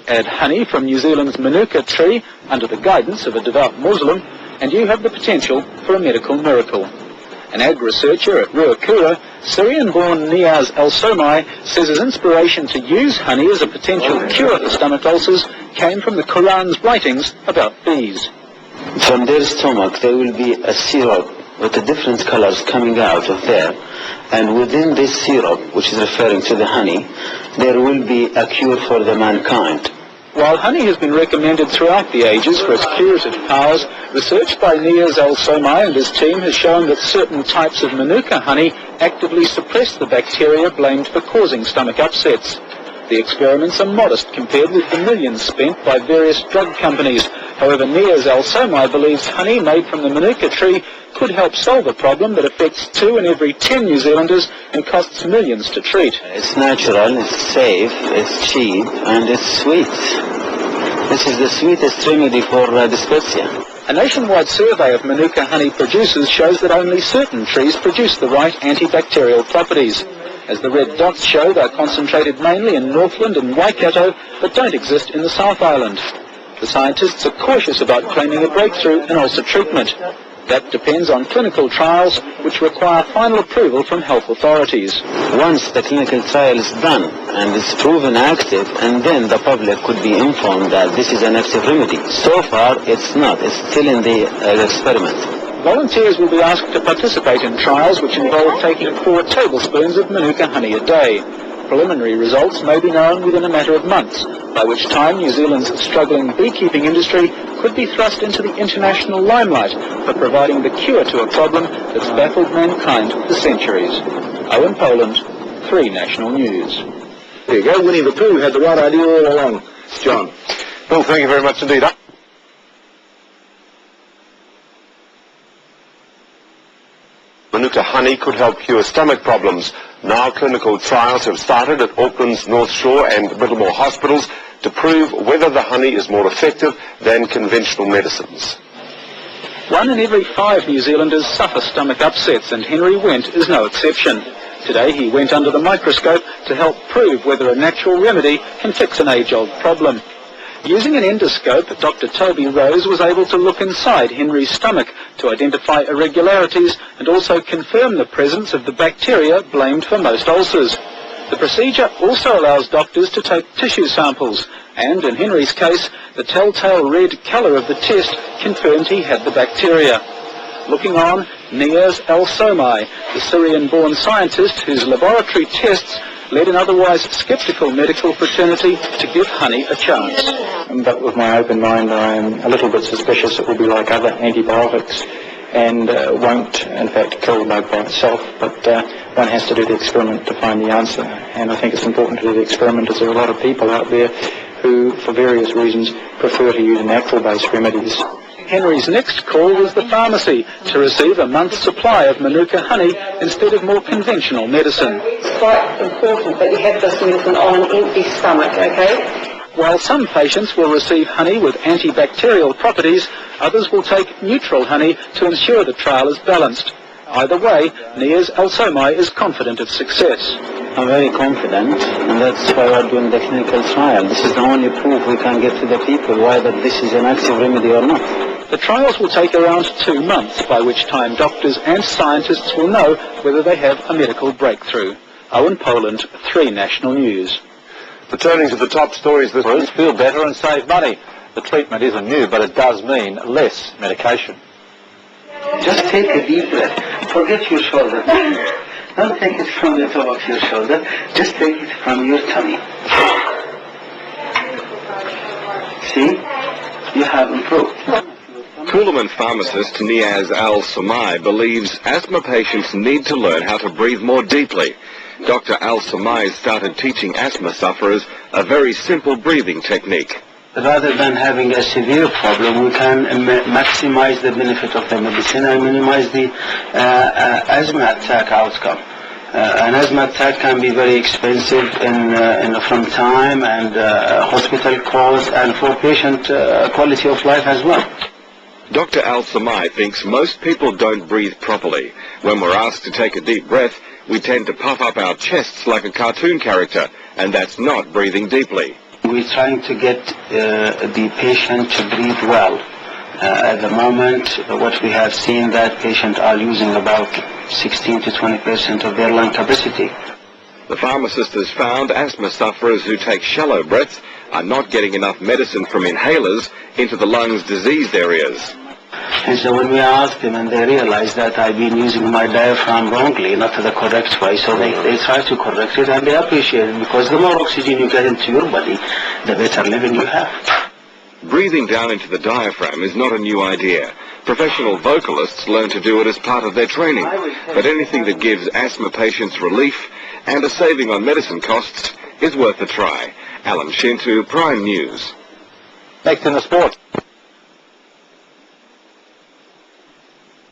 add honey from New Zealand's Manuka tree under the guidance of a devout Muslim, and you have the potential for a medical miracle. An ag researcher at Ruakura, Syrian-born Niaz Al-Somai says his inspiration to use honey as a potential cure for stomach ulcers came from the Quran's writings about bees. From their stomach there will be a syrup with the different colors coming out of there, and within this syrup, which is referring to the honey, there will be a cure for the mankind. While honey has been recommended throughout the ages for its curative powers, research by Niaz Al-Somai and his team has shown that certain types of Manuka honey actively suppress the bacteria blamed for causing stomach upsets. The experiments are modest compared with the millions spent by various drug companies. However, Niaz Al-Somai believes honey made from the Manuka tree could help solve a problem that affects 2 in every 10 New Zealanders and costs millions to treat. It's natural, it's safe, it's cheap, and it's sweet. This is the sweetest remedy for dyspepsia. A nationwide survey of Manuka honey producers shows that only certain trees produce the right antibacterial properties. As the red dots show, they're concentrated mainly in Northland and Waikato, but don't exist in the South Island. The scientists are cautious about claiming a breakthrough in ulcer treatment. That depends on clinical trials, which require final approval from health authorities. Once the clinical trial is done and is proven active, and then the public could be informed that this is an active remedy. So far, it's not. It's still in the experiment. Volunteers will be asked to participate in trials which involve taking 4 tablespoons of Manuka honey a day. Preliminary results may be known within a matter of months, by which time New Zealand's struggling beekeeping industry could be thrust into the international limelight for providing the cure to a problem that's baffled mankind for centuries. Owen Poland, 3 National News. There you go, Winnie the Pooh had the right idea all along. John. Bill, thank you very much indeed. Manuka honey could help cure stomach problems. Now clinical trials have started at Auckland's North Shore and Middlemore hospitals to prove whether the honey is more effective than conventional medicines. 1 in every 5 New Zealanders suffer stomach upsets, and Henry Wendt is no exception. Today he went under the microscope to help prove whether a natural remedy can fix an age-old problem. Using an endoscope, Dr. Toby Rose was able to look inside Henry's stomach to identify irregularities and also confirm the presence of the bacteria blamed for most ulcers. The procedure also allows doctors to take tissue samples, and in Henry's case, the telltale red colour of the test confirmed he had the bacteria. Looking on, Niaz Al-Somai, the Syrian-born scientist whose laboratory tests led an otherwise sceptical medical fraternity to give honey a chance. But with my open mind, I am a little bit suspicious it will be like other antibiotics and won't, in fact, kill the bug by itself. But one has to do the experiment to find the answer. And I think it's important to do the experiment, as there are a lot of people out there who, for various reasons, prefer to use natural-based remedies. Henry's next call was the pharmacy to receive a month's supply of Manuka honey instead of more conventional medicine. It's quite important that you have this medicine on an empty stomach, okay? While some patients will receive honey with antibacterial properties, others will take neutral honey to ensure the trial is balanced. Either way, Niaz Al-Somai is confident of success. I'm very confident, and that's why we're doing the clinical trial. This is the only proof we can give to the people whether this is an active remedy or not. The trials will take around 2 months, by which time doctors and scientists will know whether they have a medical breakthrough. Owen Poland, 3 National News. Returning to the top stories this week. Feel better and save money. The treatment isn't new, but it does mean less medication. Just take a deep breath. Forget your shoulder. Don't take it from the top of your shoulder. Just take it from your tummy. See? You have improved. Coolaman pharmacist Niaz Al-Somai believes asthma patients need to learn how to breathe more deeply. Dr. Al-Somai started teaching asthma sufferers a very simple breathing technique. Rather than having a severe problem, we can maximize the benefit of the medicine and minimize the asthma attack outcome. An asthma attack can be very expensive from time and hospital costs, and for patient quality of life as well. Dr. Al-Somai thinks most people don't breathe properly. When we're asked to take a deep breath, we tend to puff up our chests like a cartoon character, and that's not breathing deeply. We're trying to get the patient to breathe well. At the moment, what we have seen that patients are using about 16 to 20% of their lung capacity. The pharmacist has found asthma sufferers who take shallow breaths are not getting enough medicine from inhalers into the lungs' diseased areas. And so when we asked them, and they realized that I've been using my diaphragm wrongly, not the correct way, so they try to correct it, and they appreciate it, because the more oxygen you get into your body, the better living you have. Breathing down into the diaphragm is not a new idea. Professional vocalists learn to do it as part of their training, but anything that gives asthma patients relief and a saving on medicine costs is worth a try. Alan Shintu, Prime News. Next in the sport.